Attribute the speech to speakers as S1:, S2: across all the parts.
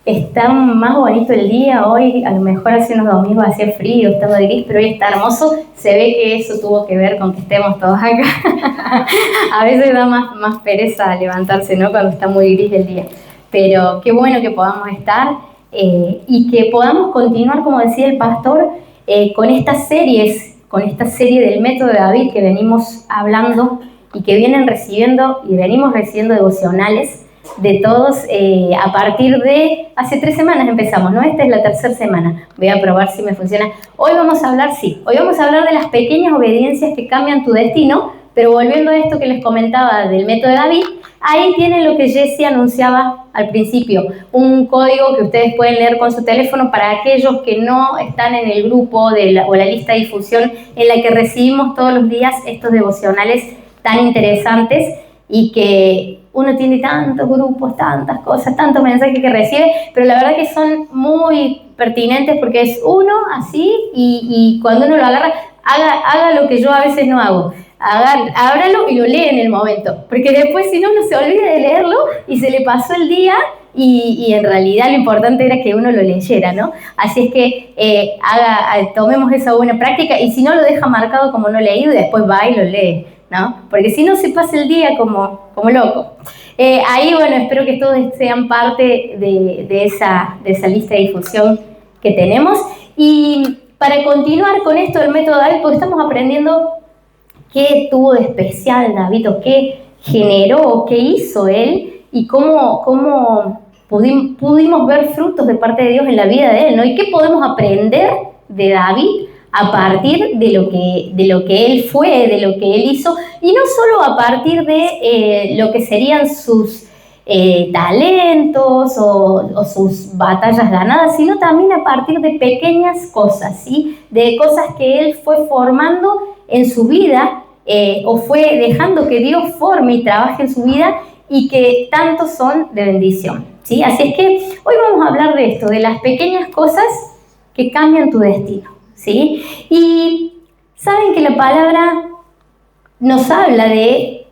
S1: Está más bonito el día hoy, a lo mejor hace unos domingos hacía frío, estaba gris, pero hoy está hermoso. Se ve que eso tuvo que ver con que estemos todos acá. A veces da más pereza levantarse, ¿no? Cuando está muy gris el día. Pero qué bueno que podamos estar y que podamos continuar, como decía el pastor, con esta serie del método de David que venimos hablando y que venimos recibiendo devocionales de todos a partir de hace 3 semanas empezamos, ¿no? Esta es la 3ª semana. Voy a probar si me funciona. Hoy vamos a hablar de las pequeñas obediencias que cambian tu destino, pero volviendo a esto que les comentaba del método de David, ahí tienen lo que Jessie anunciaba al principio, un código que ustedes pueden leer con su teléfono para aquellos que no están en el grupo o la lista de difusión en la que recibimos todos los días estos devocionales tan interesantes y que uno tiene tantos grupos, tantas cosas, tantos mensajes que recibe, pero la verdad que son muy pertinentes porque es uno así y cuando uno lo agarra, haga lo que yo a veces no hago. Ábralo y lo lee en el momento, porque después si no, uno se olvida de leerlo y se le pasó el día y en realidad lo importante era que uno lo leyera, ¿no? Así es que tomemos esa buena práctica y si no, lo deja marcado como no leído y después va y lo lee, ¿no? Porque si no se pasa el día como loco. Ahí, bueno, espero que todos sean parte de esa lista de difusión que tenemos. Y para continuar con esto del método David, porque estamos aprendiendo qué tuvo de especial David, o qué generó, o qué hizo él, y cómo pudimos ver frutos de parte de Dios en la vida de él, ¿no? Y qué podemos aprender de David a partir de lo que él fue, de lo que él hizo, y no solo a partir de lo que serían sus talentos o sus batallas ganadas, sino también a partir de pequeñas cosas, ¿sí? De cosas que él fue formando en su vida o fue dejando que Dios forme y trabaje en su vida y que tanto son de bendición, ¿sí? Así es que hoy vamos a hablar de esto, de las pequeñas cosas que cambian tu destino, ¿sí? Y saben que la palabra nos habla de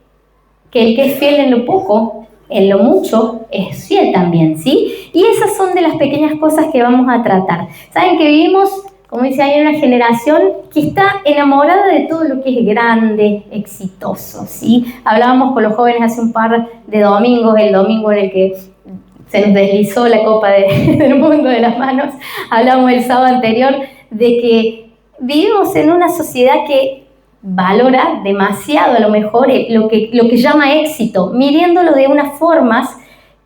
S1: que el que es fiel en lo poco, en lo mucho, es fiel también, ¿sí? Y esas son de las pequeñas cosas que vamos a tratar. Saben que vivimos, como dice, hay una generación que está enamorada de todo lo que es grande, exitoso, ¿sí? Hablábamos con los jóvenes hace un par de domingos, el domingo en el que se nos deslizó la copa del mundo de las manos. Hablamos el sábado anterior de que vivimos en una sociedad que valora demasiado a lo mejor lo que llama éxito, midiéndolo de unas formas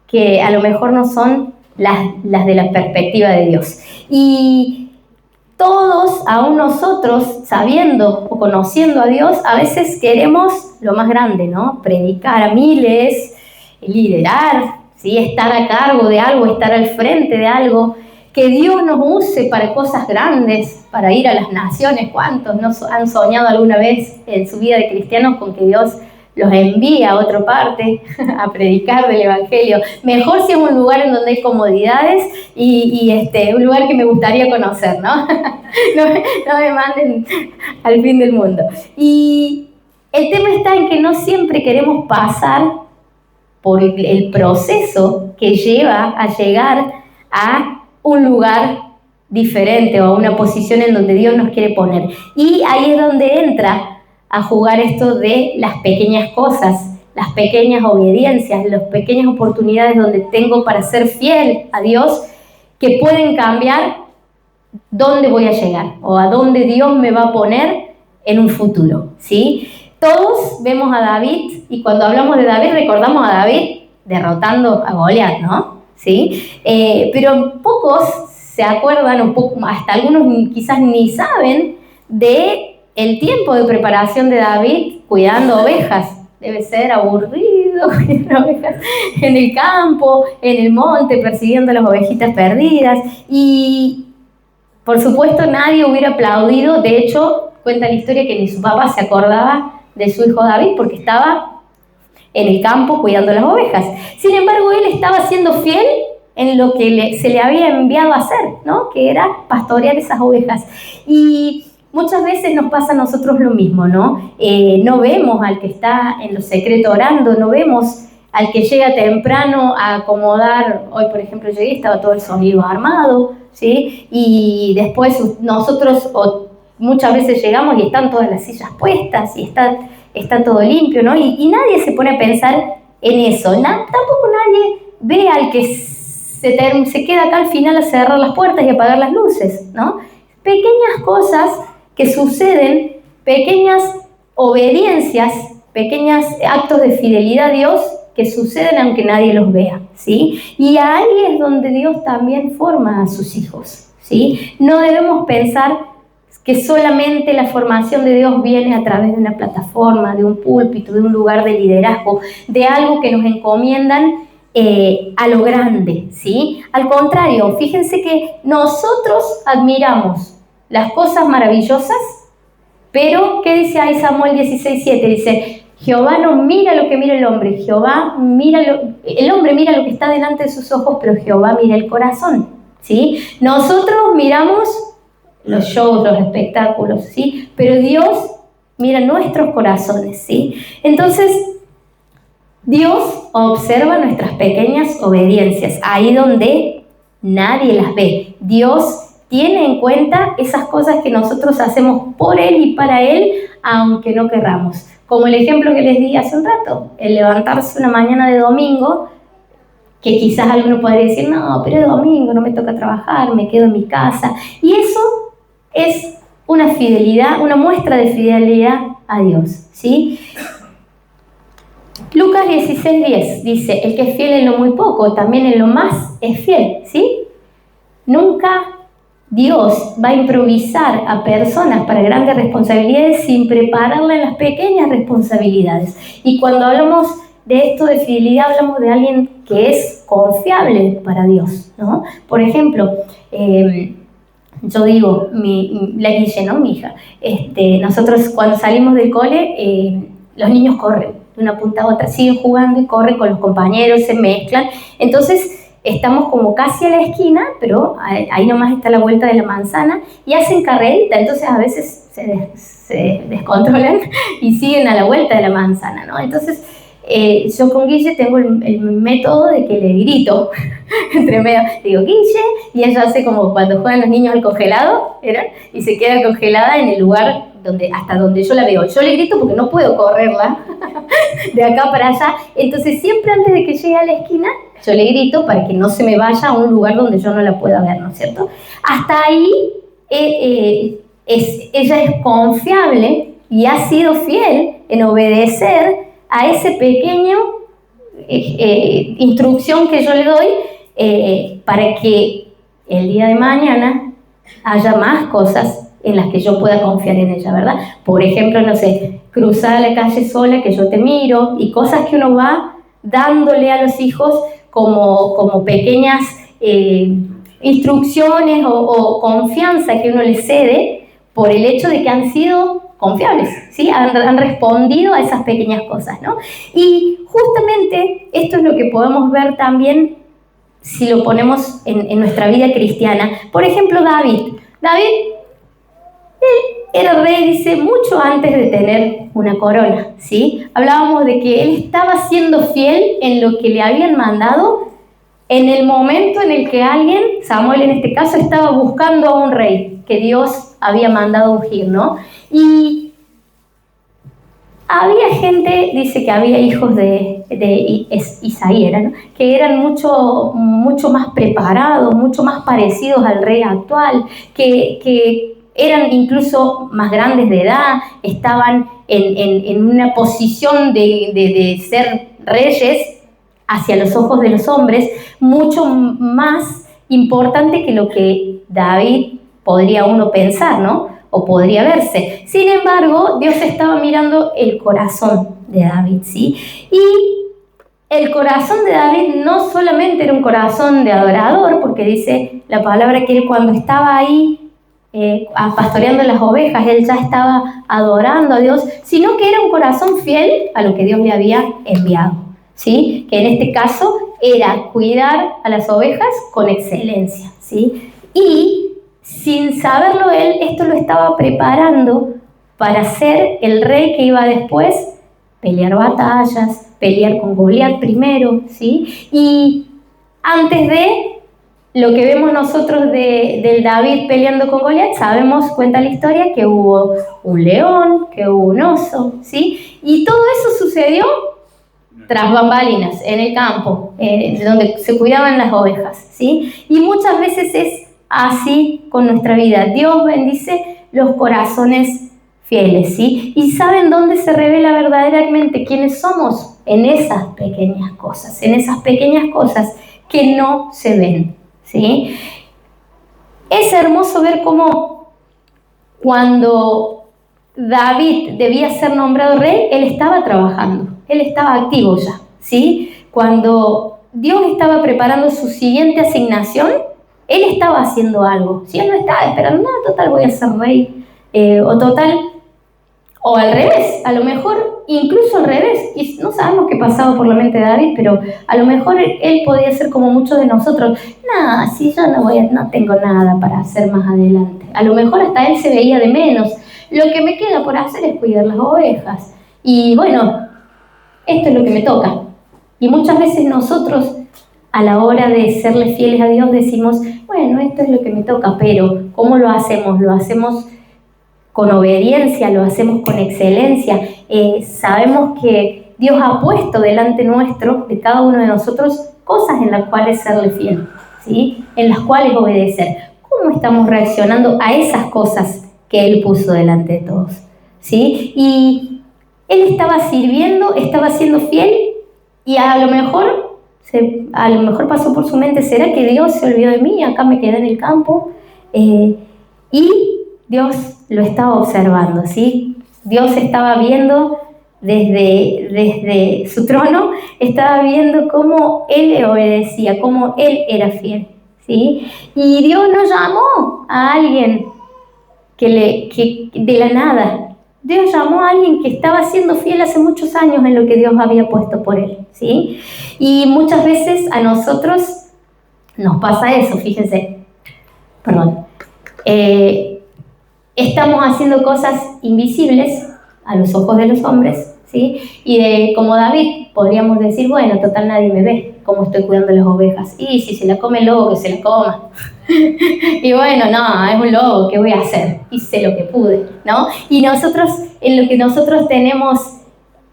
S1: que a lo mejor no son las de la perspectiva de Dios. Y todos, aún nosotros, sabiendo o conociendo a Dios, a veces queremos lo más grande, ¿no? Predicar a miles, liderar, ¿sí? Estar a cargo de algo, estar al frente de algo, que Dios nos use para cosas grandes, para ir a las naciones. ¿Cuántos no han soñado alguna vez en su vida de cristianos con que Dios los envía a otra parte a predicar del Evangelio? Mejor si es un lugar en donde hay comodidades y un lugar que me gustaría conocer, ¿no? No me manden al fin del mundo. Y el tema está en que no siempre queremos pasar por el proceso que lleva a llegar a un lugar diferente o a una posición en donde Dios nos quiere poner. Y ahí es donde entra a jugar esto de las pequeñas cosas, las pequeñas obediencias, las pequeñas oportunidades donde tengo para ser fiel a Dios, que pueden cambiar dónde voy a llegar o a dónde Dios me va a poner en un futuro, ¿sí? Todos vemos a David y cuando hablamos de David recordamos a David derrotando a Goliat, ¿no? ¿Sí? Pero pocos se acuerdan, hasta algunos quizás ni saben de el tiempo de preparación de David cuidando ovejas. Debe ser aburrido cuidar ovejas en el campo, en el monte, persiguiendo las ovejitas perdidas. Y por supuesto nadie hubiera aplaudido. De hecho, cuenta la historia que ni su papá se acordaba de su hijo David porque estaba en el campo cuidando las ovejas. Sin embargo, él estaba siendo fiel en lo que se le había enviado a hacer, ¿no? Que era pastorear esas ovejas. Y muchas veces nos pasa a nosotros lo mismo, ¿no? No vemos al que está en lo secreto orando, no vemos al que llega temprano a acomodar. Hoy, por ejemplo, llegué, estaba todo el sonido armado, ¿sí? Y después nosotros muchas veces llegamos y están todas las sillas puestas y está todo limpio, ¿no? Y nadie se pone a pensar en eso. Tampoco nadie ve al que se queda acá al final a cerrar las puertas y apagar las luces, ¿no? Pequeñas cosas que suceden, pequeñas obediencias, pequeños actos de fidelidad a Dios que suceden aunque nadie los vea, ¿sí? Y ahí es donde Dios también forma a sus hijos, ¿sí? No debemos pensar que solamente la formación de Dios viene a través de una plataforma, de un púlpito, de un lugar de liderazgo, de algo que nos encomiendan a lo grande, ¿sí? Al contrario, fíjense que nosotros admiramos las cosas maravillosas, pero ¿qué dice ahí Samuel 16:7? Dice, Jehová no mira lo que mira el hombre, el hombre mira lo que está delante de sus ojos, pero Jehová mira el corazón, ¿sí? Nosotros miramos los shows, los espectáculos, ¿sí? Pero Dios mira nuestros corazones, ¿sí? Entonces, Dios observa nuestras pequeñas obediencias, ahí donde nadie las ve. Dios tiene en cuenta esas cosas que nosotros hacemos por Él y para Él, aunque no querramos. Como el ejemplo que les di hace un rato, el levantarse una mañana de domingo, que quizás alguno podría decir, no, pero es domingo, no me toca trabajar, me quedo en mi casa. Y eso es una fidelidad, una muestra de fidelidad a Dios, ¿sí? Lucas 16:10 dice, el que es fiel en lo muy poco, también en lo más es fiel, ¿sí? Nunca Dios va a improvisar a personas para grandes responsabilidades sin prepararla en las pequeñas responsabilidades. Y cuando hablamos de esto de fidelidad, hablamos de alguien que es confiable para Dios, ¿no? Por ejemplo, yo digo, la Guille, ¿no? Mi hija, nosotros cuando salimos del cole, los niños corren de una punta a otra, siguen jugando y corren con los compañeros, se mezclan. Entonces, estamos como casi a la esquina, pero ahí nomás está la vuelta de la manzana y hacen carrerita, entonces a veces se descontrolan y siguen a la vuelta de la manzana, ¿no? Entonces, yo con Guille tengo el método de que le grito entre medio, digo Guille, y ella hace como cuando juegan los niños al congelado, y se queda congelada en el lugar hasta donde yo la veo. Yo le grito porque no puedo correrla de acá para allá, entonces siempre antes de que llegue a la esquina, yo le grito para que no se me vaya a un lugar donde yo no la pueda ver, ¿no es cierto? Hasta ahí ella es confiable y ha sido fiel en obedecer a ese pequeño instrucción que yo le doy para que el día de mañana haya más cosas en las que yo pueda confiar en ella, ¿verdad? Por ejemplo, no sé, cruzar la calle sola, que yo te miro, y cosas que uno va dándole a los hijos como pequeñas instrucciones o confianza que uno les cede por el hecho de que han sido confiables, ¿sí? Han respondido a esas pequeñas cosas, ¿no? Y justamente esto es lo que podemos ver también si lo ponemos en nuestra vida cristiana. Por ejemplo, David, él era rey, dice, mucho antes de tener una corona, ¿sí? Hablábamos de que él estaba siendo fiel en lo que le habían mandado en el momento en el que alguien, Samuel en este caso, estaba buscando a un rey que Dios había mandado ungir, ¿no? Y había gente, dice que había hijos de Isaí, ¿no? Que eran mucho más preparados, mucho más parecidos al rey actual, que eran incluso más grandes de edad, estaban en una posición de ser reyes hacia los ojos de los hombres, mucho más importante que lo que David podría uno pensar, ¿no? O podría verse. Sin embargo, Dios estaba mirando el corazón de David, ¿sí? Y el corazón de David no solamente era un corazón de adorador, porque dice la palabra que él cuando estaba ahí pastoreando las ovejas, él ya estaba adorando a Dios, sino que era un corazón fiel a lo que Dios le había enviado, ¿sí? Que en este caso era cuidar a las ovejas con excelencia, ¿sí? Y sin saberlo él, esto lo estaba preparando para ser el rey que iba después pelear batallas, pelear con Goliat primero, ¿sí? Y antes de lo que vemos nosotros del David peleando con Goliat, sabemos, cuenta la historia, que hubo un león, que hubo un oso, ¿sí? Y todo eso sucedió tras bambalinas, en el campo, donde se cuidaban las ovejas, ¿sí? Y muchas veces es así con nuestra vida. Dios bendice los corazones fieles, ¿sí? Y ¿saben dónde se revela verdaderamente quiénes somos? En esas pequeñas cosas que no se ven, ¿sí? Es hermoso ver cómo cuando David debía ser nombrado rey, él estaba trabajando, él estaba activo ya, ¿sí? Cuando Dios estaba preparando su siguiente asignación, él estaba haciendo algo, ¿sí? Él no estaba esperando, no, total voy a ser rey, o al revés, a lo mejor, incluso al revés, y no sabemos qué pasaba por la mente de David, pero a lo mejor él podía ser como muchos de nosotros, nada, si yo no tengo nada para hacer más adelante, a lo mejor hasta él se veía de menos, lo que me queda por hacer es cuidar las ovejas, y bueno, esto es lo que me toca, y muchas veces nosotros, a la hora de serle fieles a Dios, decimos, bueno, esto es lo que me toca, pero ¿cómo lo hacemos? Lo hacemos con obediencia, lo hacemos con excelencia. Sabemos que Dios ha puesto delante nuestro, de cada uno de nosotros, cosas en las cuales serle fiel, ¿sí? En las cuales obedecer. ¿Cómo estamos reaccionando a esas cosas que Él puso delante de todos? ¿Sí? Y Él estaba sirviendo, estaba siendo fiel, y a lo mejor pasó por su mente, ¿será que Dios se olvidó de mí? Acá me quedé en el campo. Y Dios lo estaba observando, ¿sí? Dios estaba viendo desde su trono, estaba viendo cómo Él le obedecía, cómo Él era fiel, ¿sí? Y Dios no llamó a alguien que de la nada. Dios llamó a alguien que estaba siendo fiel hace muchos años en lo que Dios había puesto por él, ¿sí? Y muchas veces a nosotros nos pasa eso, fíjense, perdón. Estamos haciendo cosas invisibles a los ojos de los hombres, ¿sí? Y como David, podríamos decir, bueno, total nadie me ve cómo estoy cuidando las ovejas. Y si se la come el lobo, que se la coma. Y bueno, no, es un lobo, ¿qué voy a hacer? Hice lo que pude, ¿no? Y nosotros, en lo que nosotros tenemos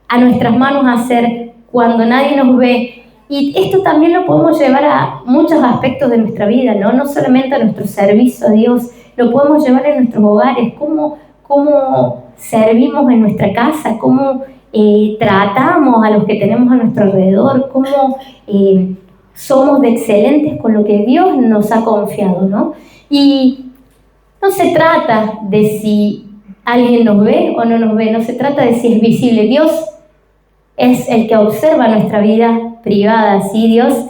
S1: a nuestras manos hacer cuando nadie nos ve, y esto también lo podemos llevar a muchos aspectos de nuestra vida, ¿no? No solamente a nuestro servicio a Dios, lo podemos llevar en nuestros hogares, cómo servimos en nuestra casa, cómo tratamos a los que tenemos a nuestro alrededor, cómo somos de excelentes con lo que Dios nos ha confiado, ¿no? Y no se trata de si alguien nos ve o no nos ve, no se trata de si es visible. Dios es el que observa nuestra vida privada, ¿sí? Dios,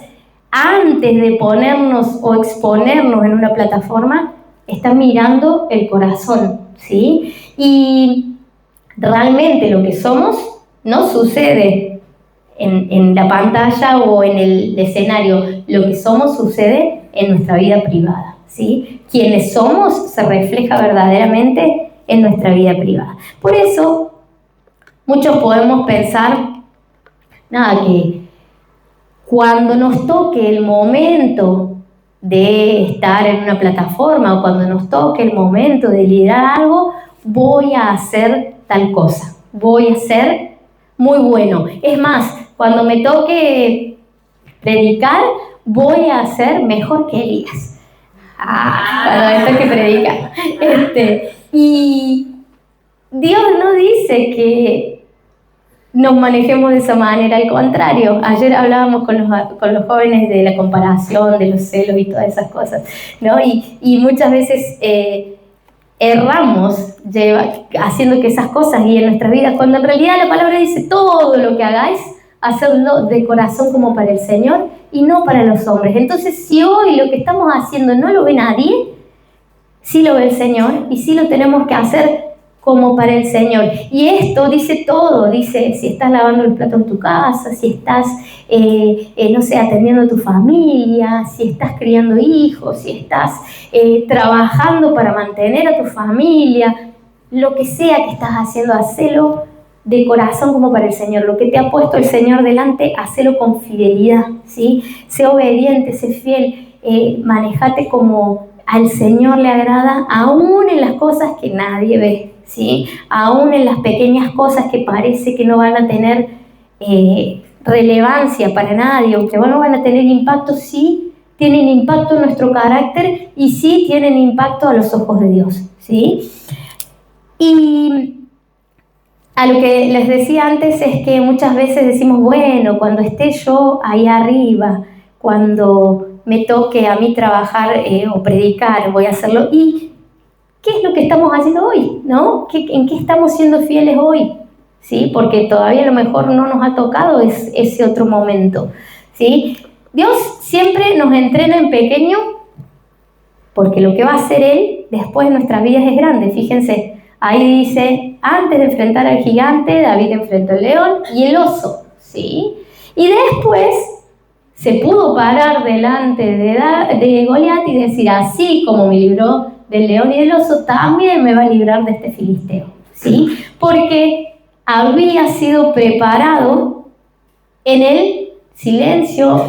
S1: antes de ponernos o exponernos en una plataforma, está mirando el corazón, ¿sí? Y realmente lo que somos no sucede en la pantalla o en el escenario, lo que somos sucede en nuestra vida privada, ¿sí? Quienes somos se refleja verdaderamente en nuestra vida privada. Por eso, muchos podemos pensar, que cuando nos toque el momento de estar en una plataforma o cuando nos toque el momento de liderar algo, voy a hacer tal cosa, voy a ser muy bueno. Es más, cuando me toque predicar, voy a ser mejor que Elías. Cuando me toque predicar. Y Dios no dice que nos manejemos de esa manera, al contrario. Ayer hablábamos con los jóvenes de la comparación, de los celos y todas esas cosas, ¿no? Y muchas veces erramos haciendo que esas cosas guíen nuestras vidas, cuando en realidad la palabra dice todo lo que hagáis, hacedlo de corazón como para el Señor y no para los hombres. Entonces, si hoy lo que estamos haciendo no lo ve nadie, sí lo ve el Señor y sí lo tenemos que hacer como para el Señor. Y esto dice todo, dice si estás lavando el plato en tu casa, si estás, atendiendo a tu familia, si estás criando hijos, si estás trabajando para mantener a tu familia, lo que sea que estás haciendo, hacelo de corazón como para el Señor. Lo que te ha puesto el Señor delante, hacelo con fidelidad, ¿sí? Sé obediente, sé fiel, manejate como al Señor le agrada, aún en las cosas que nadie ve, ¿sí? Aún en las pequeñas cosas que parece que no van a tener relevancia para nadie, o que no van a tener impacto, sí tienen impacto en nuestro carácter y sí tienen impacto a los ojos de Dios, ¿sí? Y a lo que les decía antes es que muchas veces decimos, bueno, cuando esté yo ahí arriba, cuando me toque a mí trabajar o predicar, voy a hacerlo. ¿Y qué es lo que estamos haciendo hoy? ¿No? ¿En qué estamos siendo fieles hoy? ¿Sí? Porque todavía a lo mejor no nos ha tocado ese otro momento, ¿sí? Dios siempre nos entrena en pequeño, porque lo que va a hacer Él después en nuestras vidas es grande. Fíjense, ahí dice, antes de enfrentar al gigante, David enfrentó el león y el oso, ¿sí? Y después se pudo parar delante de Goliat y decir, así como me libró del león y del oso, también me va a librar de este filisteo, ¿sí? Porque había sido preparado en el silencio,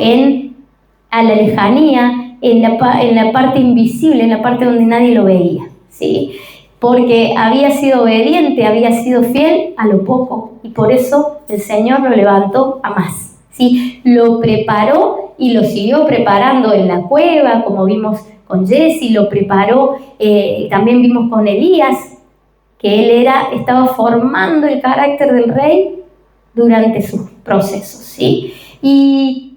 S1: a la lejanía, en la parte invisible, en la parte donde nadie lo veía, ¿sí? Porque había sido obediente, había sido fiel a lo poco, y por eso el Señor lo levantó a más, ¿sí? Lo preparó y lo siguió preparando en la cueva, como vimos con Jesse, lo preparó, también vimos con Elías, que él estaba formando el carácter del rey durante sus procesos, ¿sí? Y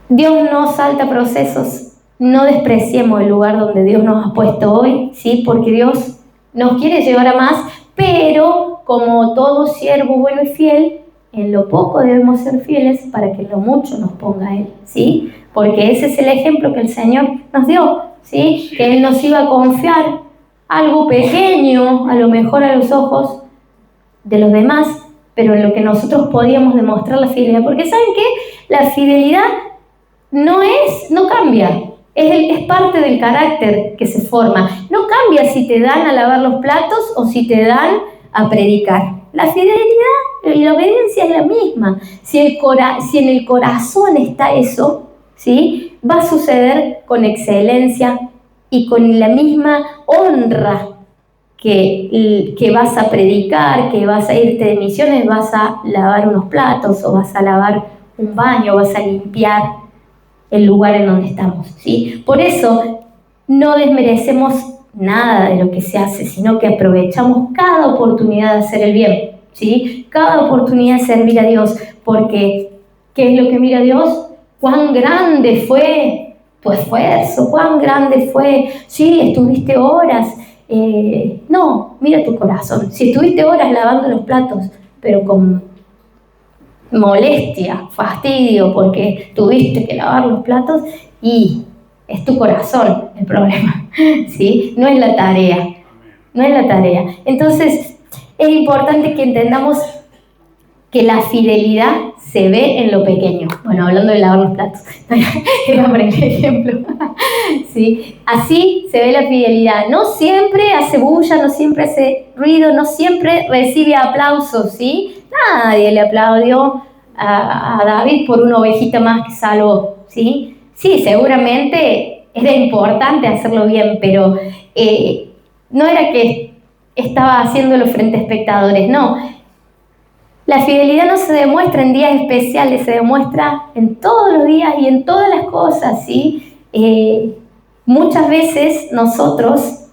S1: Dios no salta procesos, no despreciemos el lugar donde Dios nos ha puesto hoy, ¿sí? Porque Dios nos quiere llevar a más, pero como todo siervo bueno y fiel, en lo poco debemos ser fieles para que en lo mucho nos ponga Él, ¿sí? Porque ese es el ejemplo que el Señor nos dio, ¿sí? Que Él nos iba a confiar algo pequeño, a lo mejor a los ojos de los demás, pero en lo que nosotros podíamos demostrar la fidelidad. Porque ¿saben qué? La fidelidad no cambia, es parte del carácter que se forma. No cambia si te dan a lavar los platos o si te dan a predicar. La fidelidad y la obediencia es la misma. Si en el corazón está eso, ¿sí? Va a suceder con excelencia y con la misma honra que vas a predicar, que vas a irte de misiones, vas a lavar unos platos o vas a lavar un baño, vas a limpiar el lugar en donde estamos, ¿sí? Por eso no desmerecemos nada de lo que se hace, sino que aprovechamos cada oportunidad de hacer el bien, ¿sí? Cada oportunidad de servir a Dios, porque ¿qué es lo que mira Dios? ¿Cuán grande fue tu esfuerzo? ¿Cuán grande fue? Sí, estuviste horas. No, mira tu corazón. Si estuviste horas lavando los platos, pero con molestia, fastidio, porque tuviste que lavar los platos, y es tu corazón el problema, ¿sí? No es la tarea, no es la tarea. Entonces, es importante que entendamos que la fidelidad se ve en lo pequeño. Bueno, hablando de lavar los platos, era por el ejemplo, ¿sí? Así se ve la fidelidad. No siempre hace bulla, no siempre hace ruido, no siempre recibe aplausos, ¿sí? Nadie le aplaudió a David por una ovejita más que salvó, ¿sí? Sí, seguramente era importante hacerlo bien, pero no era que estaba haciéndolo frente a espectadores, no. La fidelidad no se demuestra en días especiales, se demuestra en todos los días y en todas las cosas, ¿sí? Muchas veces nosotros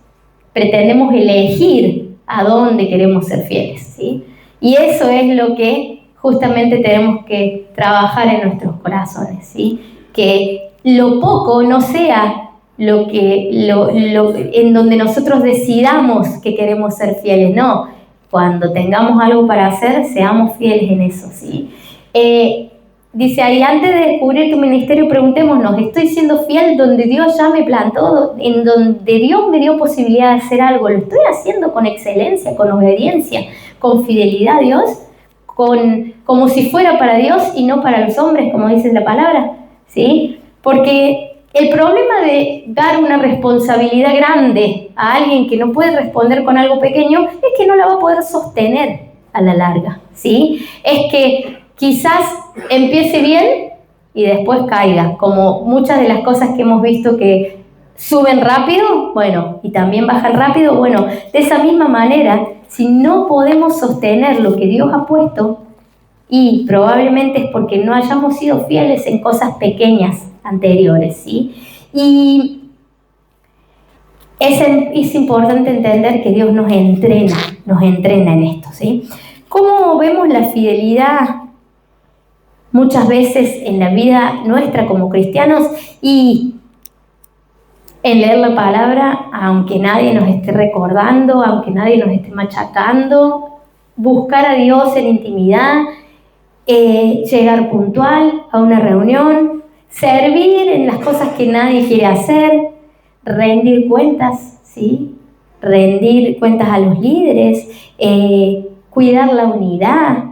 S1: pretendemos elegir a dónde queremos ser fieles, ¿sí? Y eso es lo que justamente tenemos que trabajar en nuestros corazones, ¿sí? Que lo poco no sea en donde nosotros decidamos que queremos ser fieles, no. Cuando tengamos algo para hacer, seamos fieles en eso, ¿sí? Dice ahí, antes de descubrir tu ministerio, preguntémonos, ¿estoy siendo fiel donde Dios ya me plantó, en donde Dios me dio posibilidad de hacer algo? ¿Lo estoy haciendo con excelencia, con obediencia, con fidelidad a Dios? Como si fuera para Dios y no para los hombres, como dice la palabra, ¿sí? Porque el problema de dar una responsabilidad grande a alguien que no puede responder con algo pequeño es que no la va a poder sostener, a la larga, ¿sí? Es que quizás empiece bien y después caiga, como muchas de las cosas que hemos visto que suben rápido, bueno, y también bajan rápido, bueno, de esa misma manera, si no podemos sostener lo que Dios ha puesto, y probablemente es porque no hayamos sido fieles en cosas pequeñas anteriores, ¿sí? Y es importante entender que Dios nos entrena en esto, ¿sí? ¿Cómo vemos la fidelidad muchas veces en la vida nuestra como cristianos y en leer la palabra, aunque nadie nos esté recordando, aunque nadie nos esté machacando, buscar a Dios en intimidad, llegar puntual a una reunión, servir en las cosas que nadie quiere hacer, rendir cuentas, ¿sí? Rendir cuentas a los líderes, cuidar la unidad,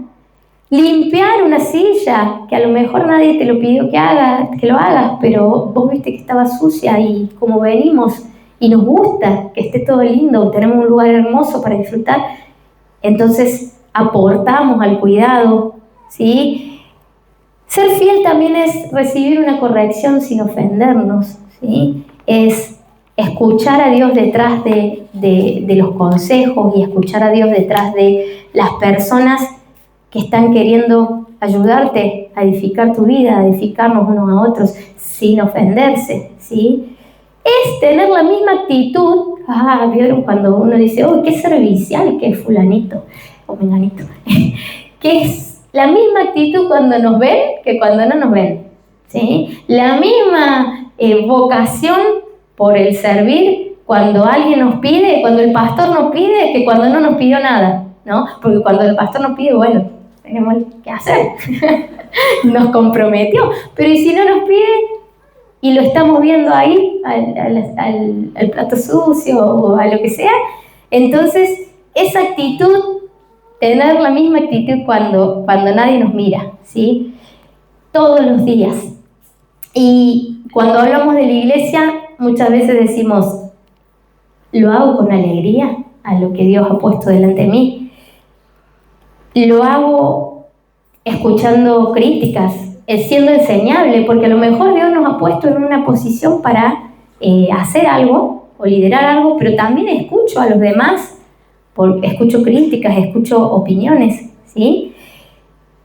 S1: limpiar una silla, que a lo mejor nadie te lo pidió que lo hagas, pero vos viste que estaba sucia y como venimos y nos gusta que esté todo lindo, tenemos un lugar hermoso para disfrutar, entonces aportamos al cuidado, ¿sí? Ser fiel también es recibir una corrección sin ofendernos, ¿sí? Es escuchar a Dios detrás de los consejos y escuchar a Dios detrás de las personas que están queriendo ayudarte a edificar tu vida, a edificarnos unos a otros sin ofenderse, ¿sí? Es tener la misma actitud. ¿Vieron cuando uno dice, ¡oh, qué servicial que es fulanito o menganito! Que es la misma actitud cuando nos ven que cuando no nos ven, ¿sí? La misma vocación por el servir cuando alguien nos pide, cuando el pastor nos pide, que cuando no nos pidió nada, ¿no? Porque cuando el pastor nos pide, bueno, tenemos que hacer, nos comprometió, pero ¿y si no nos pide y lo estamos viendo ahí al plato sucio o a lo que sea? Entonces esa actitud, tener la misma actitud cuando nadie nos mira, ¿sí? Todos los días. Y cuando hablamos de la iglesia, muchas veces decimos, lo hago con alegría a lo que Dios ha puesto delante de mí. Lo hago escuchando críticas, siendo enseñable, porque a lo mejor Dios nos ha puesto en una posición para hacer algo o liderar algo, pero también escucho a los demás, escucho críticas, escucho opiniones, ¿sí?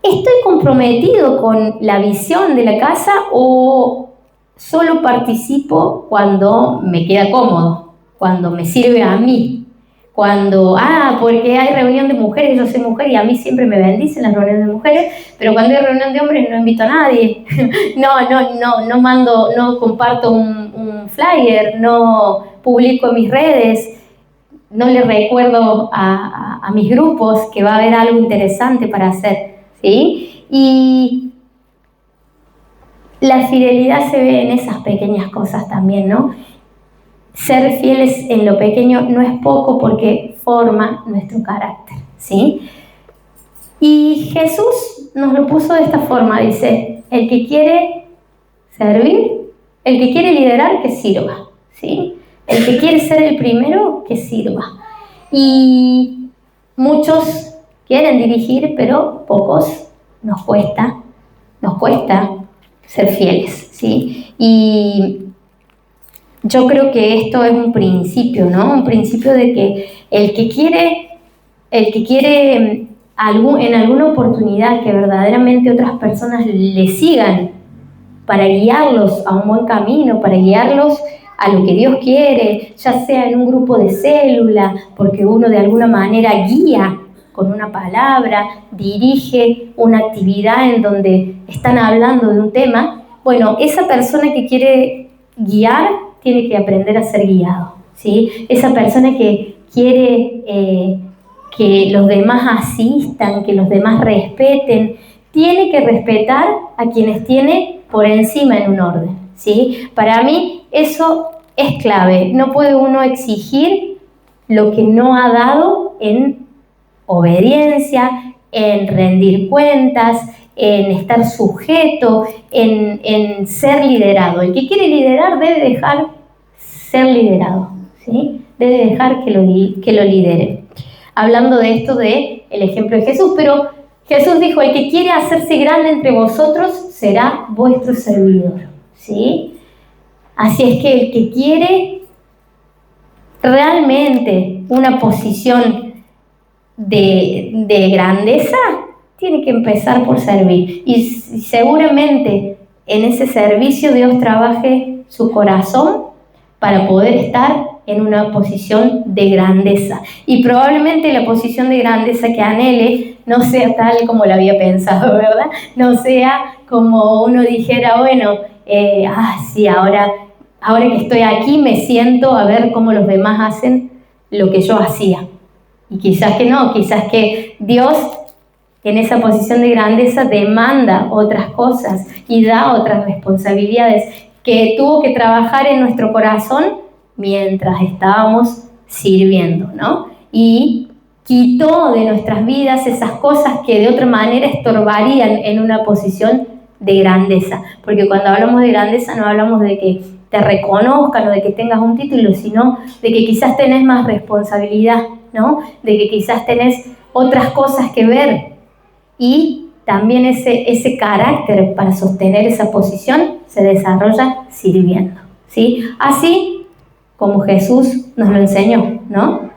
S1: ¿Estoy comprometido con la visión de la casa o solo participo cuando me queda cómodo, cuando me sirve a mí? Cuando, porque hay reunión de mujeres, yo soy mujer y a mí siempre me bendicen las reuniones de mujeres, pero cuando hay reunión de hombres no invito a nadie, no mando, no comparto un flyer, no publico en mis redes, no le recuerdo a mis grupos que va a haber algo interesante para hacer, ¿sí? Y la fidelidad se ve en esas pequeñas cosas también, ¿no? Ser fieles en lo pequeño no es poco porque forma nuestro carácter, ¿sí? Y Jesús nos lo puso de esta forma, dice, el que quiere servir, el que quiere liderar, que sirva, ¿sí? El que quiere ser el primero, que sirva. Y muchos quieren dirigir, pero pocos nos cuesta ser fieles, ¿sí? Y yo creo que esto es un principio, ¿no? Un principio de que el que quiere en alguna oportunidad que verdaderamente otras personas le sigan para guiarlos a un buen camino, para guiarlos a lo que Dios quiere, ya sea en un grupo de célula, porque uno de alguna manera guía con una palabra, dirige una actividad en donde están hablando de un tema. Bueno, esa persona que quiere guiar tiene que aprender a ser guiado, ¿sí? Esa persona que quiere que los demás asistan, que los demás respeten, tiene que respetar a quienes tiene por encima en un orden, ¿sí? Para mí eso es clave. No puede uno exigir lo que no ha dado en obediencia, en rendir cuentas, en estar sujeto, en ser liderado. El que quiere liderar debe dejar ser liderado, ¿sí? Debe dejar que lo lidere. Hablando de esto de el ejemplo de Jesús, pero Jesús dijo, el que quiere hacerse grande entre vosotros será vuestro servidor, ¿sí? Así es que el que quiere realmente una posición de grandeza, tiene que empezar por servir. Y seguramente en ese servicio Dios trabaje su corazón para poder estar en una posición de grandeza. Y probablemente la posición de grandeza que anhele no sea tal como la había pensado, ¿verdad? No sea como uno dijera, bueno, sí, ahora que estoy aquí me siento a ver cómo los demás hacen lo que yo hacía. Y quizás que no, quizás que Dios en esa posición de grandeza demanda otras cosas y da otras responsabilidades que tuvo que trabajar en nuestro corazón mientras estábamos sirviendo, ¿no? Y quitó de nuestras vidas esas cosas que de otra manera estorbarían en una posición de grandeza. Porque cuando hablamos de grandeza no hablamos de que te reconozcan o de que tengas un título, sino de que quizás tenés más responsabilidad, ¿no? De que quizás tenés otras cosas que ver y también ese carácter para sostener esa posición se desarrolla sirviendo, ¿sí? Así como Jesús nos lo enseñó, ¿no?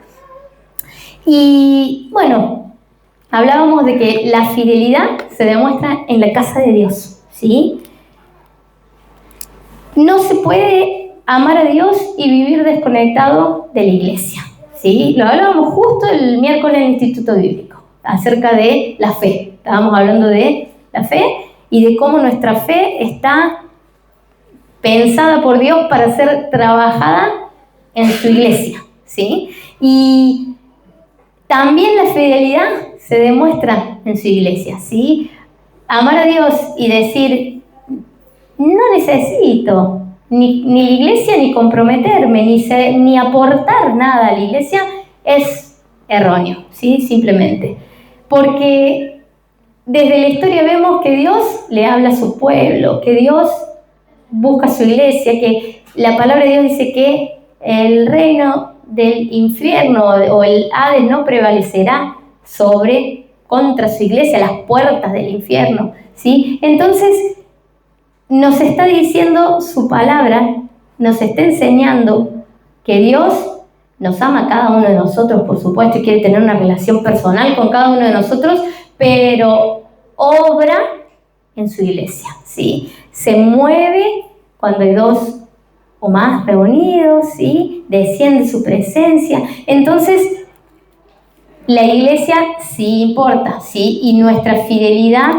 S1: Y bueno, hablábamos de que la fidelidad se demuestra en la casa de Dios, ¿sí? No se puede amar a Dios y vivir desconectado de la iglesia, ¿sí? Lo hablábamos justo el miércoles en el Instituto Bíblico, acerca de la fe. Estábamos hablando de la fe y de cómo nuestra fe está pensada por Dios para ser trabajada en su iglesia, ¿sí? Y también la fidelidad se demuestra en su iglesia, ¿sí? Amar a Dios y decir, no necesito ni la iglesia ni comprometerme, ni aportar nada a la iglesia, es erróneo, ¿sí? Simplemente. Porque desde la historia vemos que Dios le habla a su pueblo, que Dios busca a su iglesia, que la palabra de Dios dice que el reino del infierno o el Hades no prevalecerá contra su iglesia, las puertas del infierno, ¿sí? Entonces, nos está diciendo su palabra, nos está enseñando que Dios nos ama a cada uno de nosotros, por supuesto, y quiere tener una relación personal con cada uno de nosotros, pero obra en su iglesia, ¿sí? Se mueve cuando hay dos o más reunidos, ¿sí? Desciende su presencia. Entonces, la iglesia sí importa, ¿sí? Y nuestra fidelidad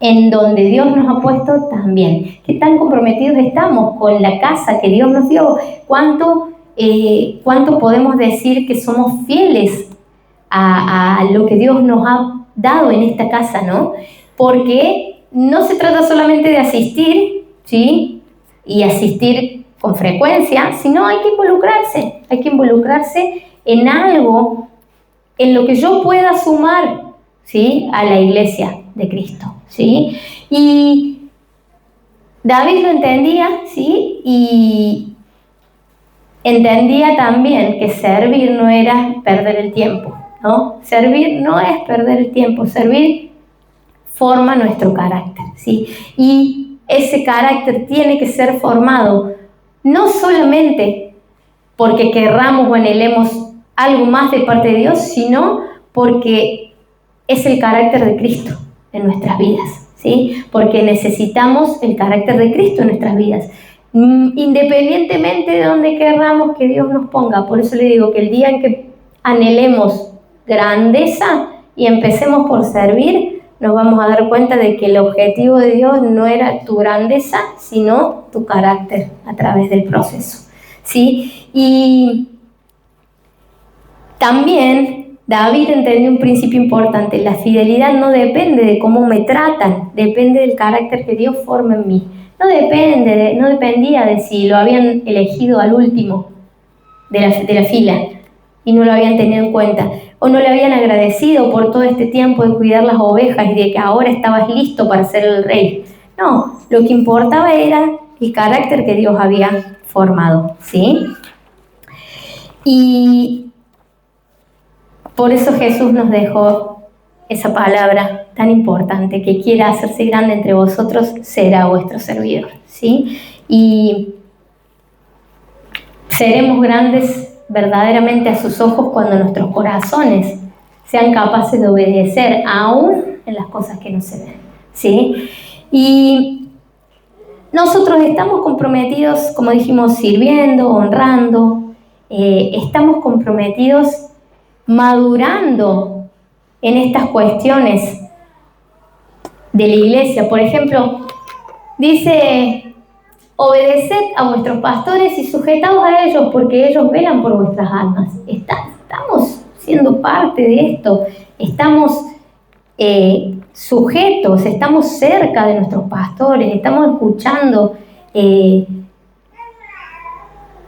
S1: en donde Dios nos ha puesto también. ¿Qué tan comprometidos estamos con la casa que Dios nos dio? ¿Cuánto podemos decir que somos fieles a lo que Dios nos ha dado en esta casa, ¿no? Porque no se trata solamente de asistir, ¿sí? Y asistir con frecuencia, sino hay que involucrarse en algo en lo que yo pueda sumar, ¿sí? A la iglesia de Cristo, ¿sí? Y David lo entendía, ¿sí? Y entendía también que servir no era perder el tiempo, ¿no? Servir no es perder el tiempo, servir forma nuestro carácter, ¿sí? Y ese carácter tiene que ser formado no solamente porque querramos o anhelemos algo más de parte de Dios, sino porque es el carácter de Cristo en nuestras vidas, ¿sí? Porque necesitamos el carácter de Cristo en nuestras vidas, independientemente de donde querramos que Dios nos ponga. Por eso le digo que el día en que anhelemos grandeza y empecemos por servir, nos vamos a dar cuenta de que el objetivo de Dios no era tu grandeza, sino tu carácter a través del proceso, ¿sí? Y también David entendió un principio importante: la fidelidad no depende de cómo me tratan, depende del carácter que Dios forma en mí. No dependía de si lo habían elegido al último de la fila y no lo habían tenido en cuenta, o no le habían agradecido por todo este tiempo de cuidar las ovejas y de que ahora estabas listo para ser el rey. No, lo que importaba era el carácter que Dios había formado, ¿sí? Y Por eso Jesús nos dejó esa palabra tan importante: que quiera hacerse grande entre vosotros, será vuestro servidor, ¿sí? Y seremos grandes verdaderamente a sus ojos cuando nuestros corazones sean capaces de obedecer, aún en las cosas que no se ven, ¿sí? Y nosotros estamos comprometidos, como dijimos, sirviendo, honrando, estamos comprometidos madurando en estas cuestiones de la iglesia. Por ejemplo, dice: obedeced a vuestros pastores y sujetaos a ellos, porque ellos velan por vuestras almas. Estamos siendo parte de esto, estamos sujetos, estamos cerca de nuestros pastores, estamos escuchando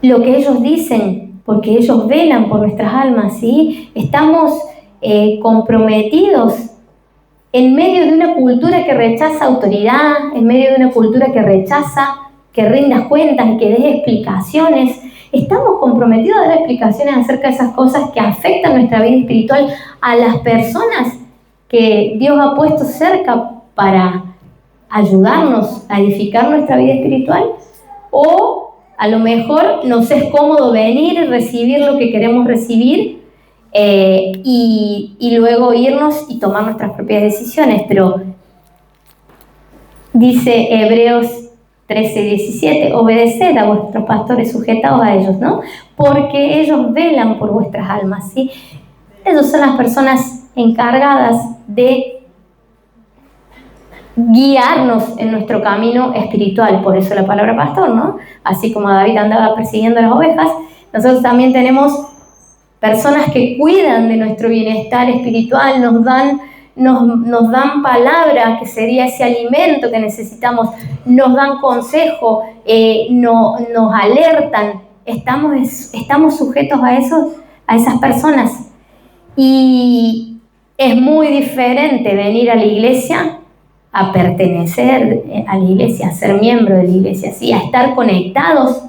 S1: lo que ellos dicen, porque ellos velan por nuestras almas, ¿sí? Estamos comprometidos en medio de una cultura que rechaza autoridad, en medio de una cultura que rechaza que rindas cuentas y que des explicaciones. Estamos comprometidos a dar explicaciones acerca de esas cosas que afectan nuestra vida espiritual a las personas que Dios ha puesto cerca para ayudarnos a edificar nuestra vida espiritual. O a lo mejor nos es cómodo venir y recibir lo que queremos recibir, y luego irnos y tomar nuestras propias decisiones. Pero dice Hebreos 13:17: obedeced a vuestros pastores, sujetaos a ellos, ¿no? Porque ellos velan por vuestras almas, ¿sí? Ellos son las personas encargadas de guiarnos en nuestro camino espiritual. Por eso la palabra pastor, ¿no? Así como David andaba persiguiendo las ovejas, nosotros también tenemos personas que cuidan de nuestro bienestar espiritual, nos dan palabra, que sería ese alimento que necesitamos, nos dan consejo, nos alertan. Estamos sujetos a esas personas. Y es muy diferente venir a la iglesia, a pertenecer a la iglesia, a ser miembro de la iglesia, ¿sí? A estar conectados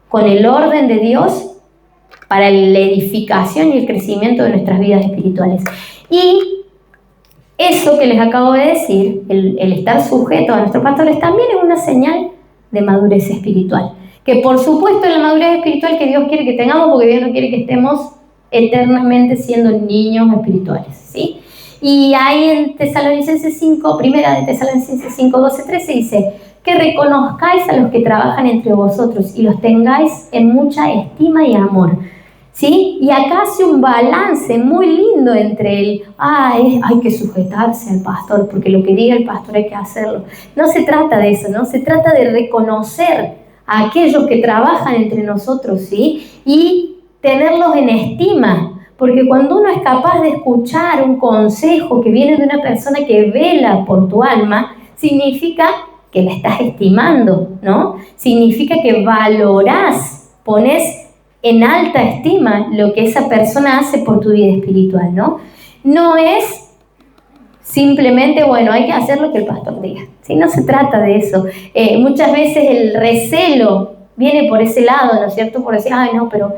S1: con el orden de Dios para la edificación y el crecimiento de nuestras vidas espirituales. Y eso que les acabo de decir, el estar sujeto a nuestros pastores, también es una señal de madurez espiritual. Que por supuesto es la madurez espiritual que Dios quiere que tengamos, porque Dios no quiere que estemos eternamente siendo niños espirituales, ¿sí? Y ahí en Tesalonicenses 5, primera de Tesalonicenses 5, 12, 13 dice: que reconozcáis a los que trabajan entre vosotros y los tengáis en mucha estima y amor, ¿sí? Y acá hace un balance muy lindo entre hay que sujetarse al pastor, porque lo que diga el pastor hay que hacerlo. No se trata de eso, ¿no? Se trata de reconocer a aquellos que trabajan entre nosotros, ¿sí? Y tenerlos en estima. Porque cuando uno es capaz de escuchar un consejo que viene de una persona que vela por tu alma, significa que la estás estimando, ¿no? Significa que valorás, pones en alta estima lo que esa persona hace por tu vida espiritual, ¿no? No es simplemente, bueno, hay que hacer lo que el pastor diga, ¿sí? No se trata de eso. Muchas veces el recelo viene por ese lado, ¿no es cierto? Por decir: ay, no, pero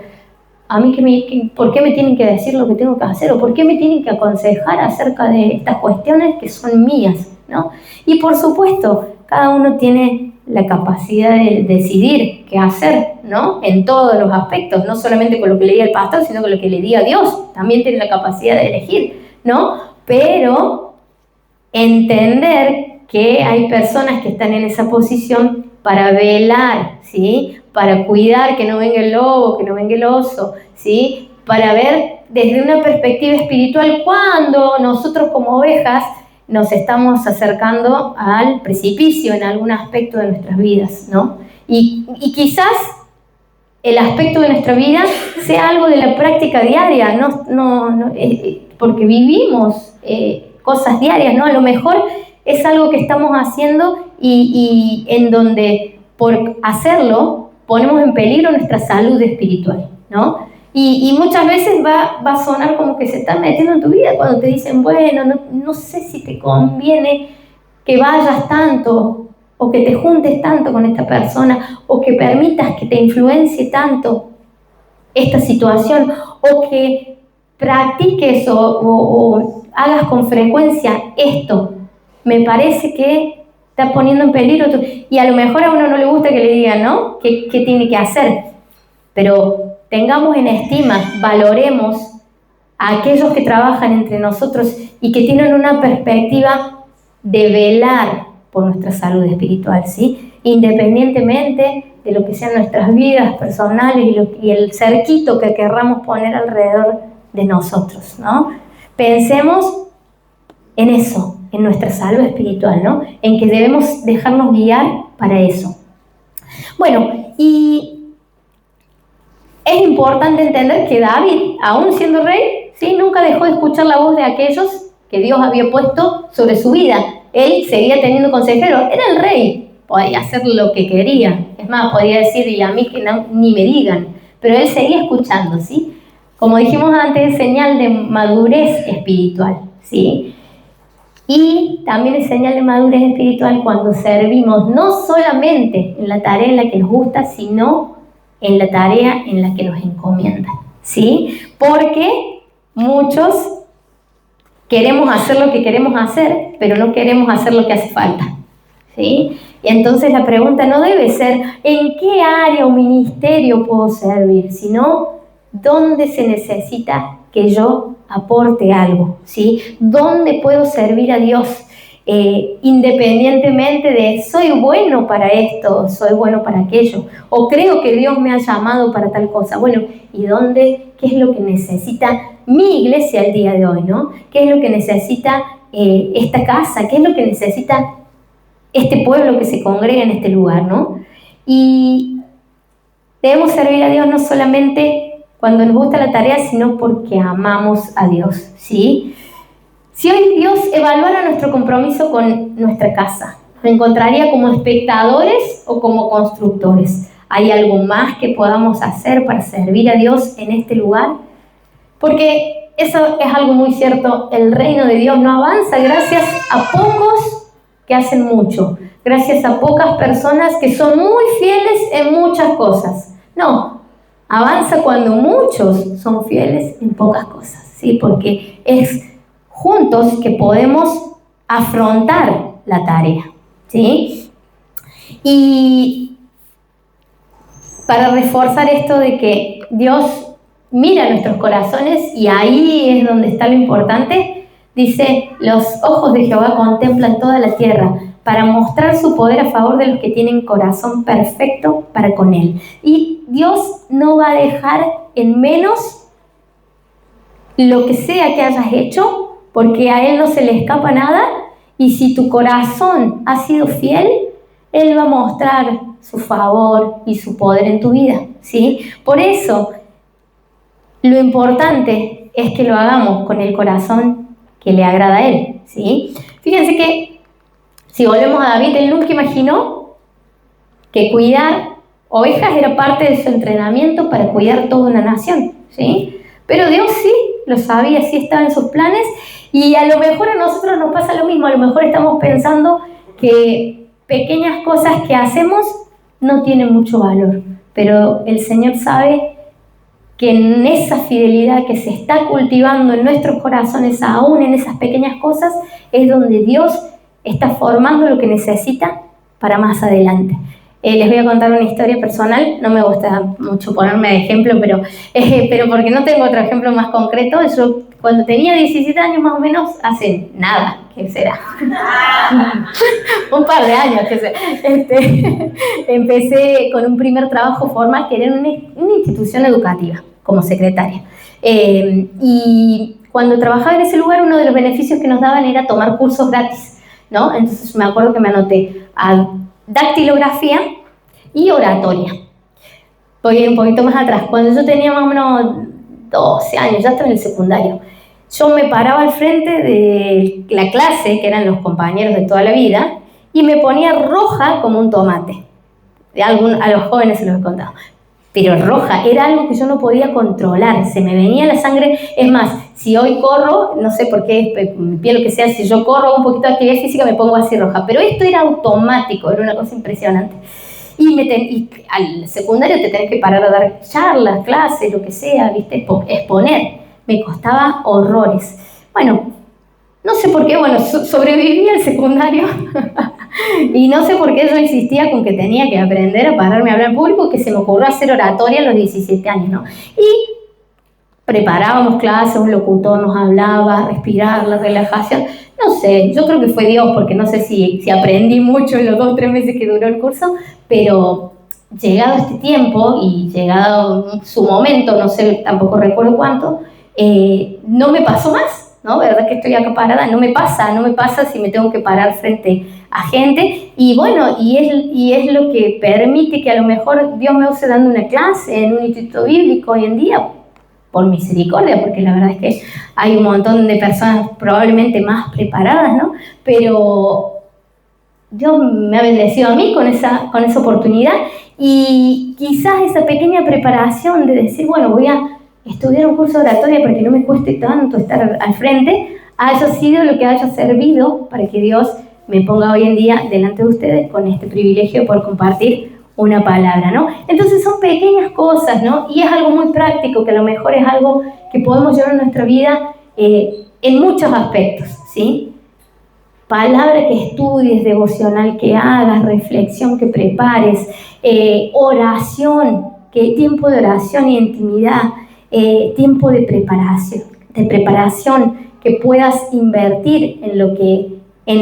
S1: a mí, ¿por qué me tienen que decir lo que tengo que hacer? ¿O por qué me tienen que aconsejar acerca de estas cuestiones que son mías, ¿no? Y por supuesto, cada uno tiene la capacidad de decidir qué hacer, ¿no? En todos los aspectos, no solamente con lo que le diga el pastor, sino con lo que le diga Dios. También tiene la capacidad de elegir, ¿no? Pero entender que hay personas que están en esa posición para velar, ¿sí? Para cuidar que no venga el lobo, que no venga el oso, ¿sí? Para ver desde una perspectiva espiritual cuando nosotros como ovejas nos estamos acercando al precipicio en algún aspecto de nuestras vidas, ¿no? Y quizás el aspecto de nuestra vida sea algo de la práctica diaria, porque vivimos cosas diarias, ¿no? A lo mejor es algo que estamos haciendo y en donde por hacerlo ponemos en peligro nuestra salud espiritual, ¿no? Y muchas veces va a sonar como que se están metiendo en tu vida cuando te dicen: bueno, no sé si te conviene que vayas tanto, o que te juntes tanto con esta persona, o que permitas que te influencie tanto esta situación, o que practiques o hagas con frecuencia esto, me parece que está poniendo en peligro y a lo mejor a uno no le gusta que le digan, ¿no? ¿Qué tiene que hacer? Pero tengamos en estima, valoremos a aquellos que trabajan entre nosotros y que tienen una perspectiva de velar por nuestra salud espiritual, ¿sí? Independientemente de lo que sean nuestras vidas personales y el cerquito que querramos poner alrededor de nosotros, ¿no? Pensemos en eso, en nuestra salud espiritual, ¿no? En que debemos dejarnos guiar para eso. Bueno, y es importante entender que David, aún siendo rey, ¿sí?, nunca dejó de escuchar la voz de aquellos que Dios había puesto sobre su vida. Él seguía teniendo consejeros, era el rey, podía hacer lo que quería. Es más, podía decir, y a mí que no, ni me digan, pero él seguía escuchando, ¿sí? Como dijimos antes, es señal de madurez espiritual, ¿sí? Y también es señal de madurez espiritual cuando servimos no solamente en la tarea en la que nos gusta, sino en la tarea en la que nos encomienda, ¿sí? Porque muchos queremos hacer lo que queremos hacer, pero no queremos hacer lo que hace falta, ¿sí? Y entonces la pregunta no debe ser ¿en qué área o ministerio puedo servir?, sino ¿dónde se necesita que yo aporte algo?, ¿sí? ¿Dónde puedo servir a Dios? Independientemente de soy bueno para esto, soy bueno para aquello, o creo que Dios me ha llamado para tal cosa. Bueno, ¿y dónde? ¿Qué es lo que necesita mi iglesia el día de hoy, ¿no? ¿Qué es lo que necesita esta casa? ¿Qué es lo que necesita este pueblo que se congrega en este lugar, ¿no? Y debemos servir a Dios no solamente cuando nos gusta la tarea, sino porque amamos a Dios, ¿sí? Si hoy Dios evaluara nuestro compromiso con nuestra casa, ¿nos encontraría como espectadores o como constructores? ¿Hay algo más que podamos hacer para servir a Dios en este lugar? Porque eso es algo muy cierto, el reino de Dios no avanza gracias a pocos que hacen mucho, gracias a pocas personas que son muy fieles en muchas cosas. No, avanza cuando muchos son fieles en pocas cosas, ¿sí? Porque es juntos que podemos afrontar la tarea, ¿sí? Y para reforzar esto de que Dios mira nuestros corazones y ahí es donde está lo importante, dice, los ojos de Jehová contemplan toda la tierra para mostrar su poder a favor de los que tienen corazón perfecto para con Él. Y Dios no va a dejar en menos lo que sea que hayas hecho, porque a Él no se le escapa nada, y si tu corazón ha sido fiel, Él va a mostrar su favor y su poder en tu vida, ¿sí? Por eso, lo importante es que lo hagamos con el corazón que le agrada a Él, ¿sí? Fíjense que, si volvemos a David, él nunca imaginó que cuidar ovejas era parte de su entrenamiento para cuidar toda una nación, ¿sí? Pero Dios sí lo sabía, sí estaba en sus planes, y a lo mejor a nosotros nos pasa lo mismo. A lo mejor estamos pensando que pequeñas cosas que hacemos no tienen mucho valor, pero el Señor sabe que en esa fidelidad que se está cultivando en nuestros corazones, aún en esas pequeñas cosas, es donde Dios está formando lo que necesita para más adelante. Les voy a contar una historia personal, no me gusta mucho ponerme de ejemplo, pero porque no tengo otro ejemplo más concreto. Yo cuando tenía 17 años más o menos, hace nada, ¿qué será? Un par de años, que sé. Empecé con un primer trabajo formal que era en una institución educativa, como secretaria. Y cuando trabajaba en ese lugar, uno de los beneficios que nos daban era tomar cursos gratis, ¿no? Entonces me acuerdo que me anoté a dactilografía y oratoria. Voy a ir un poquito más atrás. Cuando yo tenía más o menos 12 años, ya estaba en el secundario, yo me paraba al frente de la clase, que eran los compañeros de toda la vida, y me ponía roja como un tomate. A los jóvenes se los he contado. Pero roja, era algo que yo no podía controlar, se me venía la sangre. Es más, si hoy corro, no sé por qué, mi piel lo que sea, si yo corro un poquito de actividad física me pongo así roja, pero esto era automático, era una cosa impresionante. Y al secundario te tenés que parar a dar charlas, clases, lo que sea, ¿viste? Exponer. me costaba horrores. Bueno, no sé por qué, sobreviví al secundario y no sé por qué yo insistía con que tenía que aprender a pararme a hablar en público, que se me ocurrió hacer oratoria a los 17 años, ¿no? Y preparábamos clases, un locutor nos hablaba, respirar, la relajación. No sé, yo creo que fue Dios, porque no sé si aprendí mucho en los 2 o 3 meses que duró el curso, pero llegado este tiempo y llegado su momento, no sé, tampoco recuerdo cuánto, no me pasó más, ¿no? ¿Verdad que estoy acá parada? No me pasa si me tengo que parar frente a gente. Y bueno, y es lo que permite que a lo mejor Dios me use dando una clase en un instituto bíblico hoy en día, por misericordia, porque la verdad es que hay un montón de personas probablemente más preparadas, ¿no? Pero Dios me ha bendecido a mí con esa oportunidad, y quizás esa pequeña preparación de decir, bueno, voy a estudiar un curso de oratoria porque no me cueste tanto estar al frente, haya sido lo que haya servido para que Dios me ponga hoy en día delante de ustedes con este privilegio por compartir una palabra, ¿no? Entonces son pequeñas cosas, ¿no? Y es algo muy práctico, que a lo mejor es algo que podemos llevar en nuestra vida en muchos aspectos, ¿sí? Palabra que estudies, devocional que hagas, reflexión que prepares, oración, tiempo de oración y intimidad, tiempo de preparación que puedas invertir en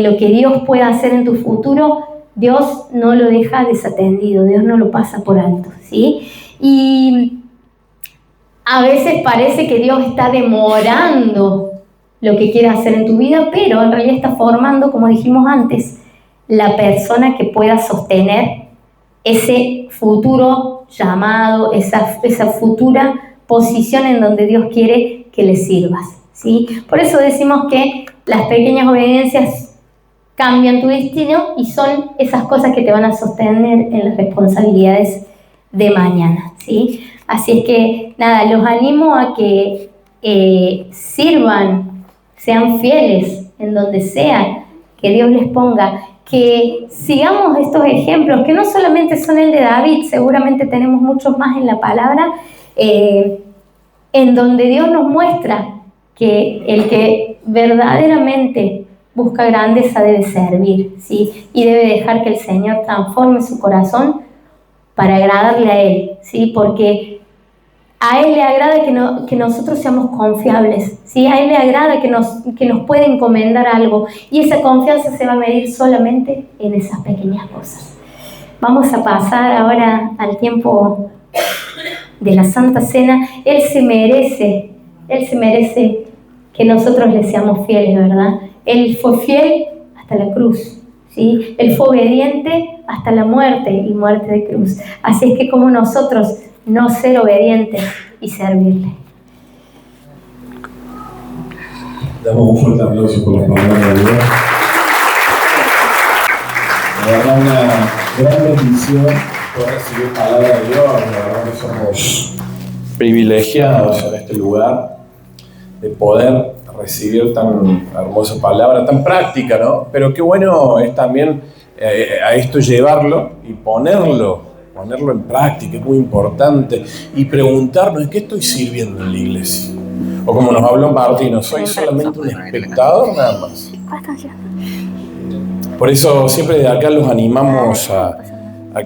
S1: lo que Dios pueda hacer en tu futuro. Dios no lo deja desatendido, Dios no lo pasa por alto, ¿sí? Y a veces parece que Dios está demorando lo que quiere hacer en tu vida, pero en realidad está formando, como dijimos antes, la persona que pueda sostener ese futuro llamado, esa futura posición en donde Dios quiere que le sirvas, ¿sí? Por eso decimos que las pequeñas obediencias cambian tu destino y son esas cosas que te van a sostener en las responsabilidades de mañana, ¿sí? Así es que, nada, los animo a que sirvan, sean fieles en donde sea que Dios les ponga, que sigamos estos ejemplos, que no solamente son el de David, seguramente tenemos muchos más en la palabra, en donde Dios nos muestra que el que verdaderamente busca grandeza debe servir, ¿sí? Y debe dejar que el Señor transforme su corazón para agradarle a Él, ¿sí? Porque a Él le agrada que nosotros seamos confiables, ¿sí? A Él le agrada que nos pueda encomendar algo, y esa confianza se va a medir solamente en esas pequeñas cosas. Vamos a pasar ahora al tiempo de la Santa Cena. Él se merece que nosotros le seamos fieles, ¿verdad? Él fue fiel hasta la cruz, ¿sí? Él fue obediente hasta la muerte y muerte de cruz. Así es que como nosotros no ser obedientes y servirle.
S2: Damos un fuerte aplauso por la palabra de Dios. La verdad, una gran bendición poder recibir palabra de Dios. La verdad que somos privilegiados en este lugar de poder recibir tan hermosa palabra, tan práctica, ¿no? Pero qué bueno es también a esto llevarlo y ponerlo en práctica, es muy importante. Y preguntarnos, ¿en qué estoy sirviendo en la iglesia? O como nos habló Martino, ¿soy solamente un espectador nada más? Por eso siempre de acá los animamos a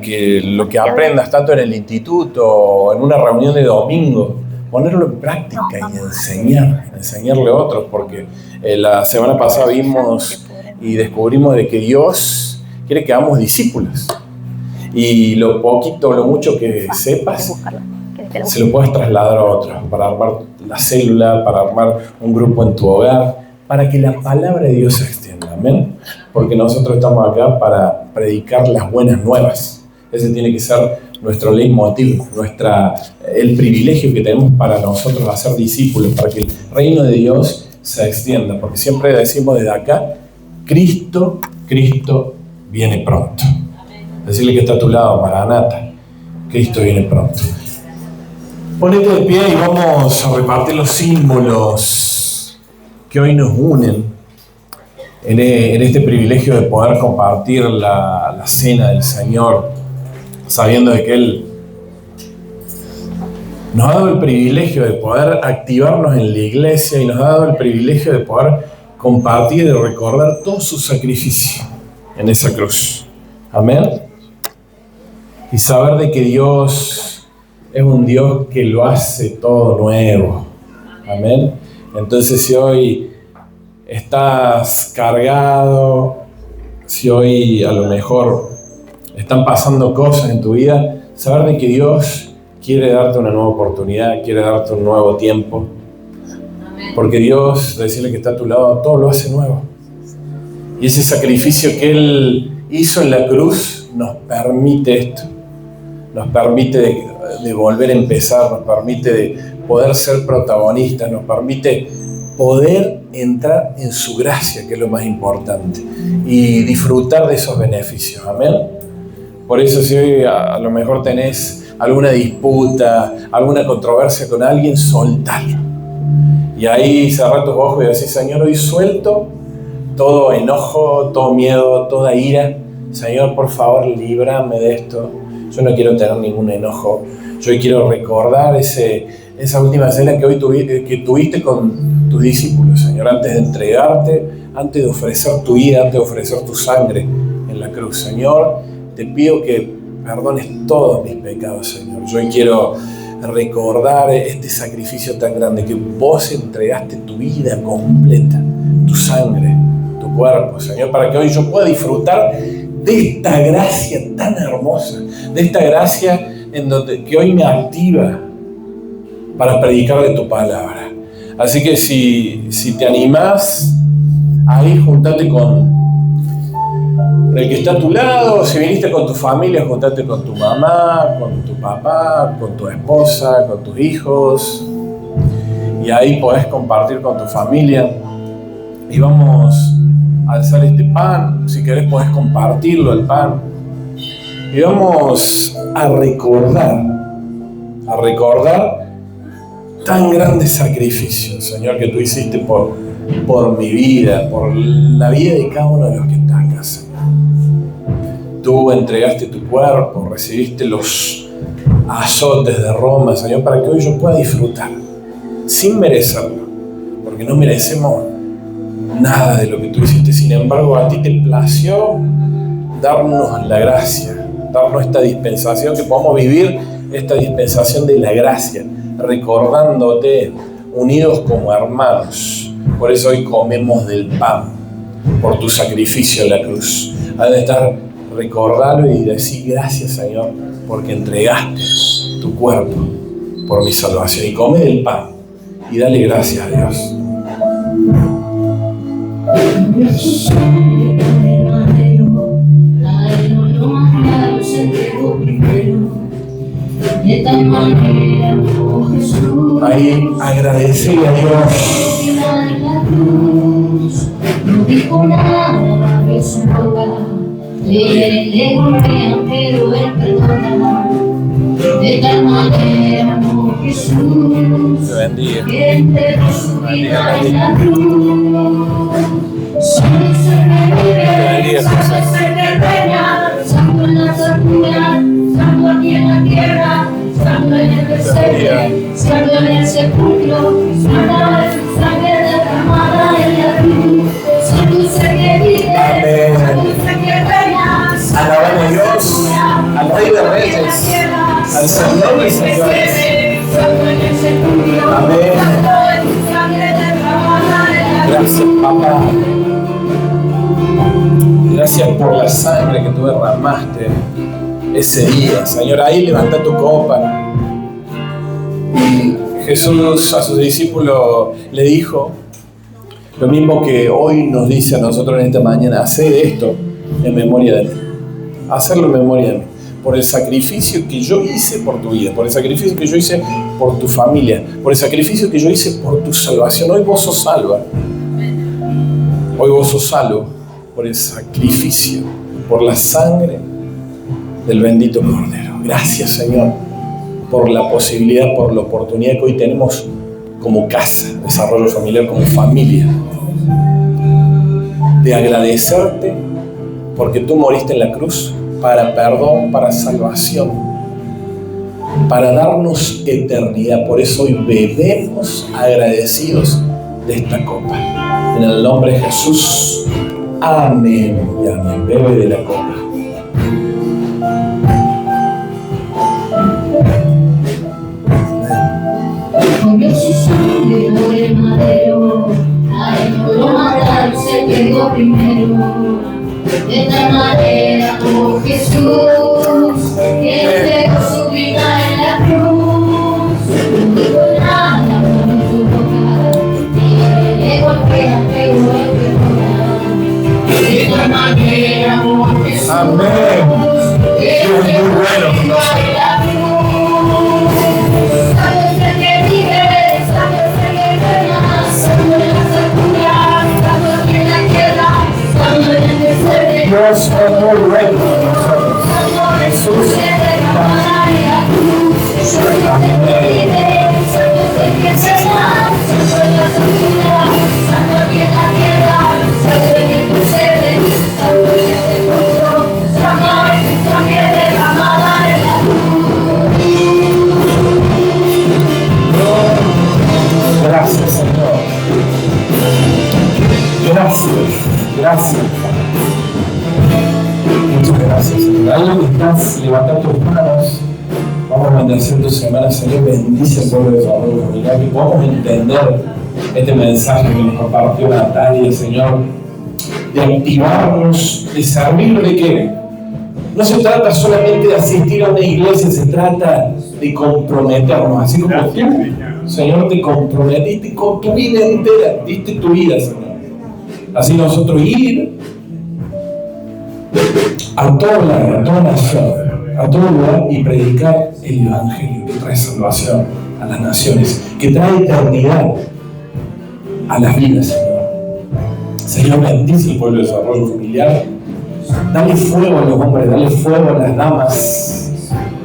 S2: que lo que aprendas tanto en el instituto o en una reunión de domingo, ponerlo en práctica y enseñarle a otros, porque la semana pasada vimos y descubrimos de que Dios quiere que hagamos discípulos. Y lo poquito o lo mucho que sepas, se lo puedes trasladar a otros, para armar la célula, para armar un grupo en tu hogar, para que la palabra de Dios se extienda, ¿amén? Porque nosotros estamos acá para predicar las buenas nuevas. Ese tiene que ser nuestro leitmotiv, el privilegio que tenemos para nosotros hacer discípulos, para que el reino de Dios se extienda, porque siempre decimos desde acá, Cristo viene pronto. Decirle que está a tu lado, Maranata, Cristo viene pronto. Ponete de pie y vamos a repartir los símbolos que hoy nos unen en este privilegio de poder compartir la cena del Señor, sabiendo de que Él Nos ha dado el privilegio de poder activarnos en la iglesia y nos ha dado el privilegio de poder compartir y de recordar todo su sacrificio en esa cruz. Amén. Y saber de que Dios es un Dios que lo hace todo nuevo. Amén. Entonces, si hoy estás cargado, si hoy a lo mejor están pasando cosas en tu vida, saber de que Dios quiere darte una nueva oportunidad, quiere darte un nuevo tiempo. Porque Dios, decirle que está a tu lado, todo lo hace nuevo. Y ese sacrificio que Él hizo en la cruz nos permite esto. Nos permite de volver a empezar, nos permite de poder ser protagonistas, nos permite poder entrar en su gracia, que es lo más importante, y disfrutar de esos beneficios. Amén. Por eso, si hoy a lo mejor tenés alguna disputa, alguna controversia con alguien, soltalo. Y ahí cerrá tus ojos y decís: Señor, hoy suelto todo enojo, todo miedo, toda ira. Señor, por favor, líbrame de esto. Yo no quiero tener ningún enojo. Yo hoy quiero recordar esa última cena que hoy tuviste con tus discípulos, Señor, antes de entregarte, antes de ofrecer tu vida, antes de ofrecer tu sangre en la cruz. Señor, te pido que perdones todos mis pecados, Señor. Yo hoy quiero recordar este sacrificio tan grande, que vos entregaste tu vida completa, tu sangre, tu cuerpo, Señor, para que hoy yo pueda disfrutar de esta gracia tan hermosa, de esta gracia que hoy me activa para predicar de tu palabra. Así que si te animás, ahí juntate con el que está a tu lado. Si viniste con tu familia, juntate con tu mamá, con tu papá, con tu esposa, con tus hijos. Y ahí podés compartir con tu familia. Y vamos a alzar este pan. Si querés podés compartirlo, el pan. Y vamos a recordar tan grande sacrificio, Señor, que tú hiciste por mi vida, por la vida de cada uno de los que están acá, Señor. Tú entregaste tu cuerpo, recibiste los azotes de Roma, Señor, para que hoy yo pueda disfrutar, sin merecerlo, porque no merecemos nada de lo que tú hiciste. Sin embargo, a ti te plació darnos la gracia, darnos esta dispensación, que podamos vivir esta dispensación de la gracia, recordándote, unidos como hermanos. Por eso hoy comemos del pan, por tu sacrificio en la cruz. Ha de estar, recordarlo y decir: gracias, Señor, porque entregaste tu cuerpo por mi salvación. Y come del pan y dale gracias a Dios. Ahí agradecerle a Dios.
S3: No dijo nada de su boca, le golpean, pero él perdona. De tal manera amó Jesús,
S2: Te bendiga.
S3: que entregó su vida en la cruz. Santo es el que vive, santo es el que reina, santo en las alturas, santo aquí en la tierra, santo en el pesebre, santo en el sepulcro, santo es su sangre derramada en la cruz. Santo es el que vive, santo es el que reina,
S2: Alaban a Dios, al Rey de Reyes, al Señor de Señores. Amén. Gracias, papá. Gracias por la sangre que tú derramaste ese día, Señor. Ahí levanta tu copa. Y Jesús a sus discípulos le dijo lo mismo que hoy nos dice a nosotros en esta mañana: haced esto en memoria de mí. Hacerlo en memoria de mí. Por el sacrificio que yo hice por tu vida, por el sacrificio que yo hice por tu familia, por el sacrificio que yo hice por tu salvación. Hoy vos sos salva. Hoy vos sos salvo por el sacrificio, por la sangre del bendito Cordero. Gracias, Señor, por la posibilidad, por la oportunidad que hoy tenemos como casa, desarrollo familiar, como familia, de agradecerte porque tú moriste en la cruz para perdón, para salvación, para darnos eternidad. Por eso hoy bebemos agradecidos de esta copa. En el nombre de Jesús. Amén y amén. Bebe de la copa.
S3: Comió su sangre por el madero, a lo matar se quedó primero. De tal manera amó Jesús, que entregó su vida en la cruz. No dijo nada con su boca, ni le golpea, pero el perdona. De tal manera amó Jesús,
S2: Amén.
S3: que
S2: Dios es muy
S3: entregó
S2: bueno
S3: su
S2: con
S3: vida
S2: nosotros.
S3: en la cruz. Sabes que vive, sabes que reina, sabes las alturas, sabes que la tierra, sabes el desierto.
S2: Dios es muy bueno con nosotros. Jesús. Gracias, Señor. Gracias. Muchas gracias, Señor. Ahí donde estás, levanta tus manos. Vamos a bendecir tu semana, Señor. Bendice el pueblo de Barrio Familiar. Que podamos entender este mensaje que nos compartió Natalia, Señor. De activarnos, de servir, de que no se trata solamente de asistir a una iglesia, se trata de comprometernos. Así como tú, Señor, te comprometiste con tu vida entera, diste tu vida, Señor. Así nosotros ir a toda nación, a todo lugar y predicar el Evangelio que trae salvación a las naciones, que trae eternidad a las vidas, Señor. Señor, bendice el pueblo de desarrollo familiar. Dale fuego a los hombres, dale fuego a las damas,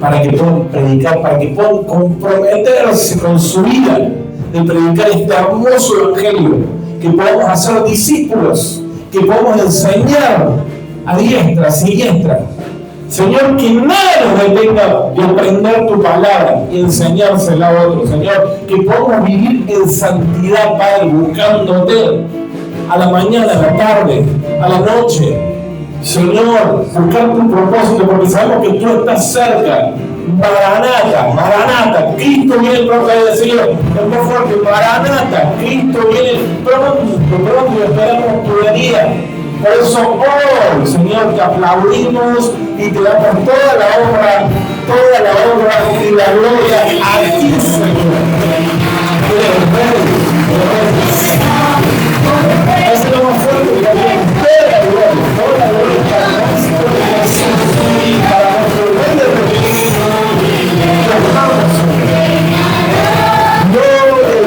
S2: para que puedan predicar, para que puedan comprometerse con su vida de predicar este hermoso Evangelio, que podamos hacer discípulos, que podamos enseñar a diestra, siniestra. Señor, que nada nos detenga de aprender tu palabra y enseñársela a otros. Señor, que podamos vivir en santidad, Padre, buscándote a la mañana, a la tarde, a la noche. Señor, buscar tu propósito, porque sabemos que tú estás cerca. Maranata, Cristo viene pronto, Señor, es más fuerte, Maranata, Cristo viene pronto y esperamos tu venida. Por eso hoy, Señor, te aplaudimos y te damos toda la honra y la gloria a ti, Señor. Es lo más fuerte que también toda la gloria para nuestro rey de reyes. Gloria,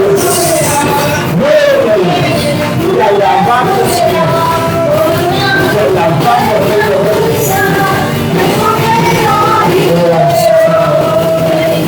S2: la alabamos, Señor. La alabamos,